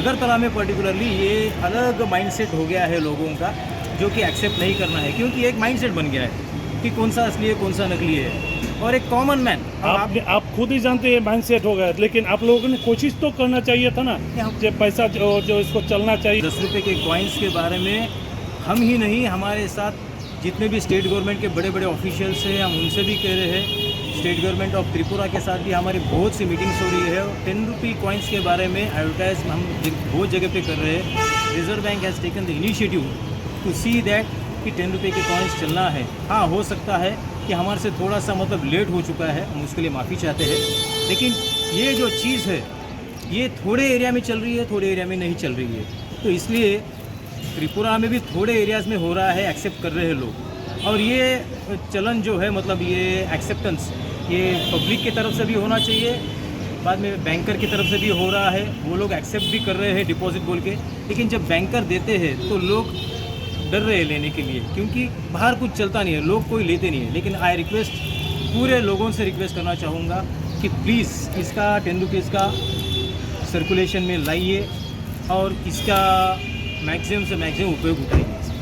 अगरतला में पर्टिकुलरली ये अलग माइंडसेट हो गया है लोगों का, जो कि एक्सेप्ट नहीं करना है, क्योंकि एक माइंडसेट बन गया है कि कौन सा असली है कौन सा नकली है। और एक कॉमन मैन, आप खुद ही जानते हैं माइंड सेट हो गया, लेकिन आप लोगों ने कोशिश तो करना चाहिए था ना, जो पैसा जो इसको चलना चाहिए। 10 रुपये के कॉइन्स के बारे में हम ही नहीं, हमारे साथ जितने भी स्टेट गवर्नमेंट के बड़े बड़े ऑफिशियल्स हैं, हम उनसे भी कह रहे हैं। स्टेट गवर्नमेंट ऑफ त्रिपुरा के साथ भी हमारी बहुत सी मीटिंग्स हो रही है। 10 रुपी कॉइन्स के बारे में एडवर्टाइज हम बहुत जगह पे कर रहे हैं। Reserve Bank has taken the initiative to see that कि 10 रुपये के कॉइन्स चलना है। हाँ, हो सकता है कि हमारे से थोड़ा सा मतलब लेट हो चुका है, हम उसके लिए माफ़ी चाहते हैं, लेकिन ये जो चीज़ है ये थोड़े एरिया में चल रही है, थोड़े एरिया में नहीं चल रही है। तो इसलिए त्रिपुरा में भी थोड़े एरियाज़ में हो रहा है, एक्सेप्ट कर रहे हैं लोग। और ये चलन जो है, मतलब ये एक्सेप्टेंस, ये पब्लिक की तरफ से भी होना चाहिए, बाद में बैंकर की तरफ से भी हो रहा है। वो लोग एक्सेप्ट भी कर रहे हैं डिपॉजिट बोल के, लेकिन जब बैंकर देते हैं तो लोग डर रहे हैं लेने के लिए, क्योंकि बाहर कुछ चलता नहीं है, लोग कोई लेते नहीं है। लेकिन आई रिक्वेस्ट, पूरे लोगों से रिक्वेस्ट करना चाहूँगा कि प्लीज़ इसका 10 रुपीज़ का सर्कुलेशन में लाइए और इसका मैक्सिमम से मैक्सिमम उपयोग उठाइए।